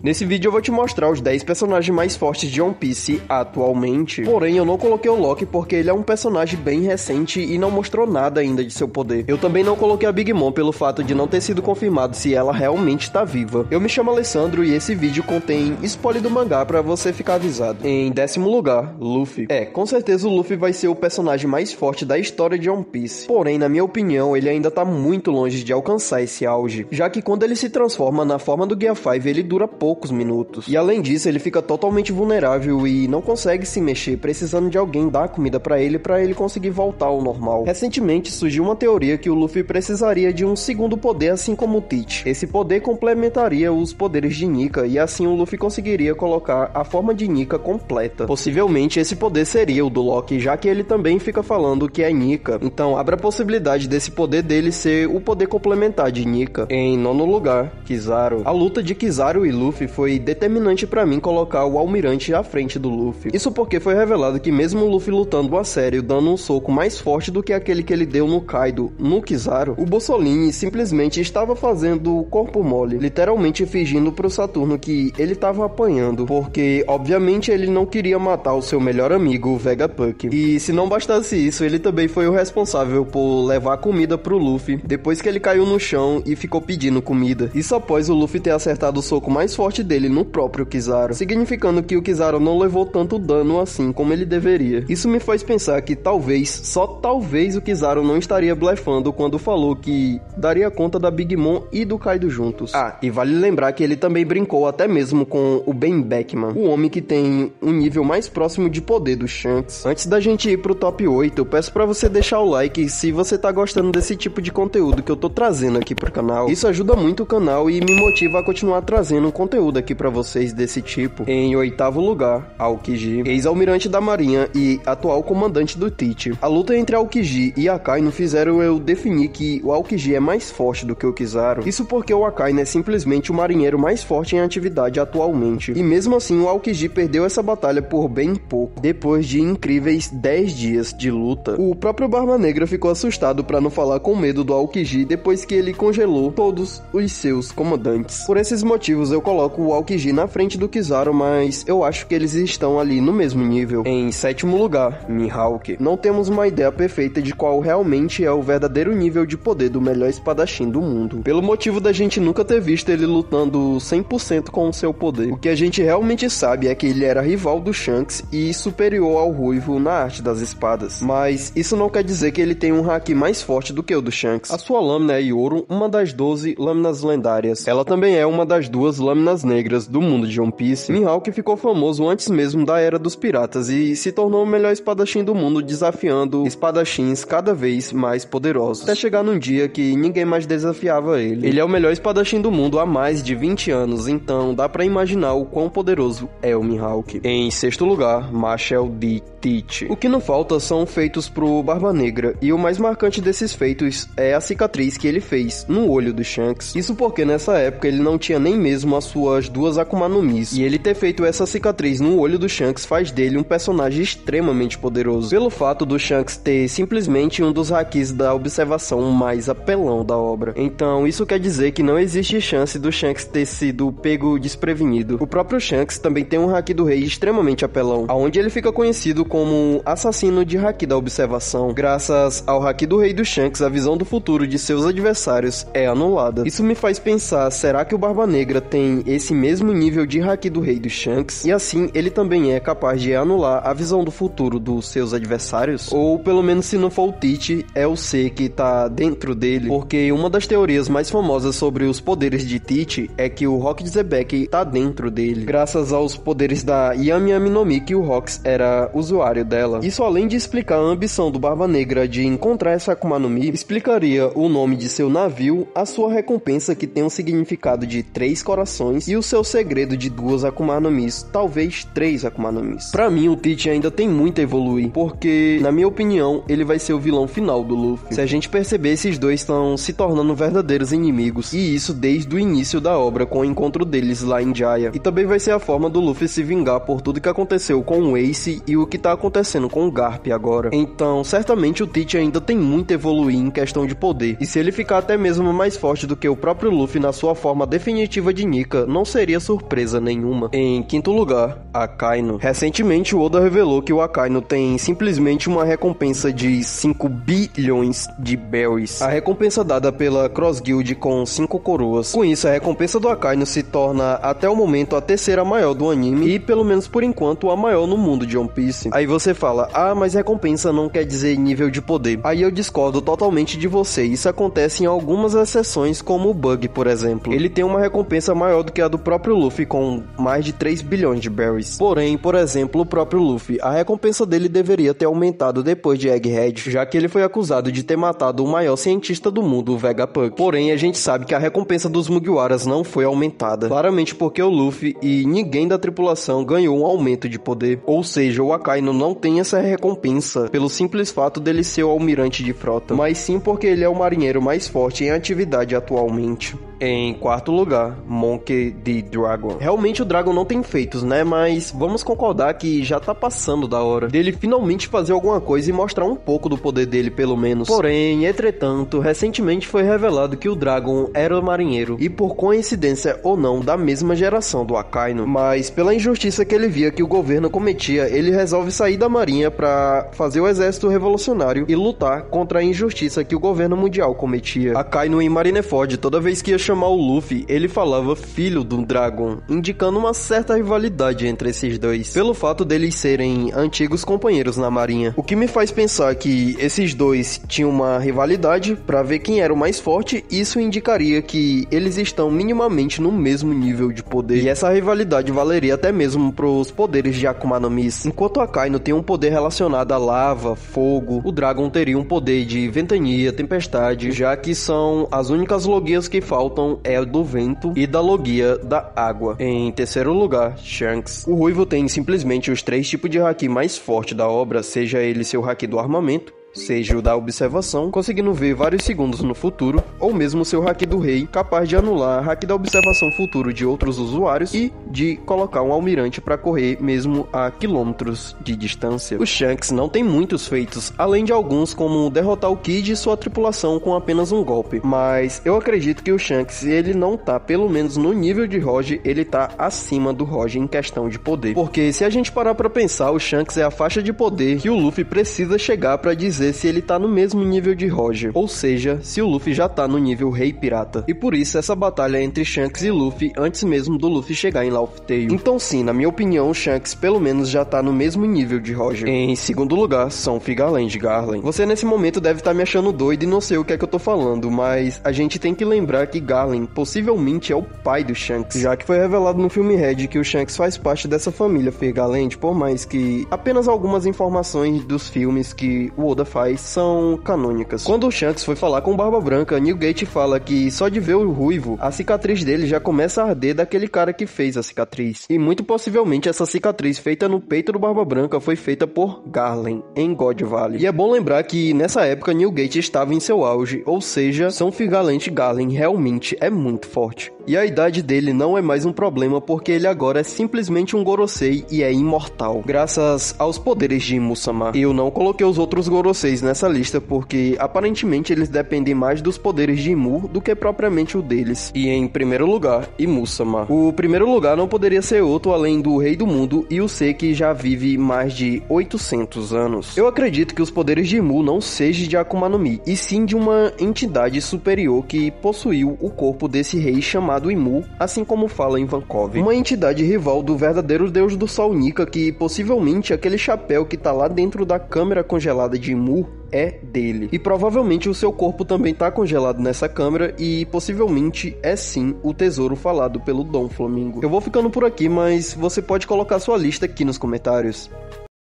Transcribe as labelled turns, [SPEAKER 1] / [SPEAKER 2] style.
[SPEAKER 1] Nesse vídeo eu vou te mostrar os 10 personagens mais fortes de One Piece atualmente. Porém, eu não coloquei o Loki porque ele é um personagem bem recente e não mostrou nada ainda de seu poder. Eu também não coloquei a Big Mom pelo fato de não ter sido confirmado se ela realmente tá viva. Eu me chamo Alessandro e esse vídeo contém spoiler do mangá pra você ficar avisado. Em 10º lugar, Luffy. Com certeza o Luffy vai ser o personagem mais forte da história de One Piece. Porém, na minha opinião, ele ainda tá muito longe de alcançar esse auge, já que quando ele se transforma na forma do Gear 5, ele dura poucos minutos. E além disso, ele fica totalmente vulnerável e não consegue se mexer, precisando de alguém dar comida pra ele conseguir voltar ao normal. Recentemente surgiu uma teoria que o Luffy precisaria de um segundo poder, assim como o Teach. Esse poder complementaria os poderes de Nika e assim o Luffy conseguiria colocar a forma de Nika completa. Possivelmente esse poder seria o do Loki, já que ele também fica falando que é Nika. Então abre a possibilidade desse poder dele ser o poder complementar de Nika. Em 9º lugar, Kizaru. A luta de Kizaru e Luffy foi determinante pra mim colocar o Almirante à frente do Luffy. Isso porque foi revelado que mesmo o Luffy lutando a sério, dando um soco mais forte do que aquele que ele deu no Kaido, no Kizaru, o Bussolini simplesmente estava fazendo o corpo mole, literalmente fingindo pro Saturno que ele estava apanhando, porque obviamente ele não queria matar o seu melhor amigo, o Vegapunk. E se não bastasse isso, ele também foi o responsável por levar comida pro Luffy, depois que ele caiu no chão e ficou pedindo comida. Isso após o Luffy ter acertado o soco mais forte dele no próprio Kizaru, significando que o Kizaru não levou tanto dano assim como ele deveria. Isso me faz pensar que talvez, só talvez, o Kizaru não estaria blefando quando falou que daria conta da Big Mom e do Kaido juntos. E vale lembrar que ele também brincou até mesmo com o Ben Beckman, o homem que tem um nível mais próximo de poder do Shanks. Antes da gente ir pro top 8, eu peço pra você deixar o like se você tá gostando desse tipo de conteúdo que eu tô trazendo aqui pro canal. Isso ajuda muito o canal e me motiva a continuar trazendo conteúdo aqui pra vocês desse tipo. Em 8º lugar, Aokiji, ex-almirante da marinha e atual comandante do Teach. A luta entre Aokiji e Akainu fizeram eu definir que o Aokiji é mais forte do que o Kizaru. Isso porque o Akainu é simplesmente o marinheiro mais forte em atividade atualmente. E mesmo assim, o Aokiji perdeu essa batalha por bem pouco, depois de incríveis 10 dias de luta. O próprio Barba Negra ficou assustado pra não falar com medo do Aokiji depois que ele congelou todos os seus comandantes. Por esses motivos, eu coloco o Aokiji na frente do Kizaru, mas eu acho que eles estão ali no mesmo nível. Em 7º lugar, Mihawk. Não temos uma ideia perfeita de qual realmente é o verdadeiro nível de poder do melhor espadachim do mundo, pelo motivo da gente nunca ter visto ele lutando 100% com o seu poder. O que a gente realmente sabe é que ele era rival do Shanks e superior ao Ruivo na arte das espadas, mas isso não quer dizer que ele tem um haki mais forte do que o do Shanks. A sua lâmina é Yoro, uma das 12 lâminas lendárias. Ela também é uma das 2 lâminas negras do mundo de One Piece. Mihawk ficou famoso antes mesmo da Era dos Piratas e se tornou o melhor espadachim do mundo, desafiando espadachins cada vez mais poderosos, até chegar num dia que ninguém mais desafiava ele. Ele é o melhor espadachim do mundo há mais de 20 anos, então dá pra imaginar o quão poderoso é o Mihawk. Em 6º lugar, Marshall D. Teach. O que não falta são feitos pro Barba Negra, e o mais marcante desses feitos é a cicatriz que ele fez no olho do Shanks. Isso porque nessa época ele não tinha nem mesmo as suas 2 Akuma no Mis, e ele ter feito essa cicatriz no olho do Shanks faz dele um personagem extremamente poderoso, pelo fato do Shanks ter simplesmente um dos hakis da observação mais apelão da obra. Então isso quer dizer que não existe chance do Shanks ter sido pego desprevenido. O próprio Shanks também tem um haki do rei extremamente apelão, aonde ele fica conhecido como assassino de haki da observação. Graças ao haki do rei do Shanks, a visão do futuro de seus adversários é anulada. Isso me faz pensar, será que o Barba Negra tem esse mesmo nível de haki do rei do Shanks? E assim, ele também é capaz de anular a visão do futuro dos seus adversários? Ou pelo menos, se não for o Teach, é o C que tá dentro dele? Porque uma das teorias mais famosas sobre os poderes de Teach é que o Rock Zebek tá dentro dele, graças aos poderes da Yami Yami no Mi que o Rox era usuário dela. Isso, além de explicar a ambição do Barba Negra de encontrar essa Akuma no Mi, explicaria o nome de seu navio, a sua recompensa que tem um significado de 3 corações e o seu segredo de 2 Akuma no Mi, talvez 3 Akuma no Mi. Pra mim, o Teach ainda tem muito a evoluir, porque, na minha opinião, ele vai ser o vilão final do Luffy. Se a gente perceber, esses dois estão se tornando verdadeiros inimigos, e isso desde o início da obra, com o encontro deles lá em Jaya. E também vai ser a forma do Luffy se vingar por tudo que aconteceu com o Ace e o que tá acontecendo com o Garp agora. Então, certamente o Teach ainda tem muito a evoluir em questão de poder, e se ele ficar até mesmo mais forte do que o próprio Luffy na sua forma definitiva de Nika, Branca não seria surpresa nenhuma. Em quinto lugar, Akainu. Recentemente o Oda revelou que o Akainu tem simplesmente uma recompensa de 5 bilhões de berries. A recompensa dada pela Cross Guild com 5 coroas. Com isso, a recompensa do Akainu se torna até o momento a terceira maior do anime e, pelo menos por enquanto, a maior no mundo de One Piece. Aí você fala, mas recompensa não quer dizer nível de poder. Aí eu discordo totalmente de você. Isso acontece em algumas exceções, como o Bug, por exemplo. Ele tem uma recompensa maior do que a do próprio Luffy, com mais de 3 bilhões de berries. Porém, por exemplo, o próprio Luffy, a recompensa dele deveria ter aumentado depois de Egghead, já que ele foi acusado de ter matado o maior cientista do mundo, o Vegapunk. Porém, a gente sabe que a recompensa dos Mugiwaras não foi aumentada. Claramente porque o Luffy e ninguém da tripulação ganhou um aumento de poder. Ou seja, o Akainu não tem essa recompensa pelo simples fato dele ser o almirante de frota, mas sim porque ele é o marinheiro mais forte em atividade atualmente. Em quarto lugar, Monkey D. Dragon. Realmente o Dragon não tem feitos, né? Mas vamos concordar que já tá passando da hora dele finalmente fazer alguma coisa e mostrar um pouco do poder dele, pelo menos. Porém, entretanto, recentemente foi revelado que o Dragon era marinheiro, e por coincidência ou não, da mesma geração do Akainu. Mas pela injustiça que ele via que o governo cometia, ele resolve sair da marinha pra fazer o exército revolucionário e lutar contra a injustiça que o governo mundial cometia. Akainu em Marineford, toda vez que ia chamar o Luffy, ele falava filho do Dragon, indicando uma certa rivalidade entre esses dois, pelo fato deles serem antigos companheiros na marinha. O que me faz pensar que esses dois tinham uma rivalidade para ver quem era o mais forte. Isso indicaria que eles estão minimamente no mesmo nível de poder, e essa rivalidade valeria até mesmo pros poderes de Akuma no Mi. Enquanto Akainu tem um poder relacionado a lava, fogo, o Dragon teria um poder de ventania, tempestade, já que são as únicas logias que faltam é do vento e da logia da água. Em terceiro lugar, Shanks. O Ruivo tem simplesmente os 3 tipos de haki mais fortes da obra, seja ele seu haki do armamento, seja o da observação, conseguindo ver vários segundos no futuro, ou mesmo seu haki do rei, capaz de anular haki da observação futuro de outros usuários e de colocar um almirante para correr mesmo a quilômetros de distância. O Shanks não tem muitos feitos, além de alguns como derrotar o Kid e sua tripulação com apenas um golpe, mas eu acredito que o Shanks, ele não tá pelo menos no nível de Roger, ele tá acima do Roger em questão de poder, porque se a gente parar para pensar, o Shanks é a faixa de poder que o Luffy precisa chegar para dizer se ele tá no mesmo nível de Roger, ou seja, se o Luffy já tá no nível Rei Pirata. E por isso essa batalha é entre Shanks e Luffy antes mesmo do Luffy chegar em Laugh Tale. Então sim, na minha opinião, Shanks pelo menos já tá no mesmo nível de Roger. Em segundo lugar, são Figaland Garland. Você nesse momento deve estar me achando doido e não sei o que é que eu tô falando, mas a gente tem que lembrar que Garland possivelmente é o pai do Shanks, já que foi revelado no filme Red que o Shanks faz parte dessa família Figaland, por mais que apenas algumas informações dos filmes que o Oda faz são canônicas. Quando o Shanks foi falar com Barba Branca, Newgate fala que só de ver o Ruivo, a cicatriz dele já começa a arder daquele cara que fez a cicatriz. E muito possivelmente essa cicatriz feita no peito do Barba Branca foi feita por Garland, em God Valley. E é bom lembrar que nessa época Newgate estava em seu auge, ou seja, São Figalante Garland realmente é muito forte. E a idade dele não é mais um problema porque ele agora é simplesmente um Gorosei e é imortal, graças aos poderes de Imu-sama. Eu não coloquei os outros Goroseis nessa lista porque aparentemente eles dependem mais dos poderes de Imu do que propriamente o deles. E em primeiro lugar, Imu-sama. O primeiro lugar não poderia ser outro além do Rei do Mundo e o ser que já vive mais de 800 anos. Eu acredito que os poderes de Imu não sejam de Akuma no Mi, e sim de uma entidade superior que possuiu o corpo desse rei chamado Imu, assim como fala em Vankov. Uma entidade rival do verdadeiro deus do Sol Nika, que possivelmente aquele chapéu que tá lá dentro da câmera congelada de Imu é dele. E provavelmente o seu corpo também tá congelado nessa câmera e possivelmente é sim o tesouro falado pelo Dom Flamingo. Eu vou ficando por aqui, mas você pode colocar sua lista aqui nos comentários.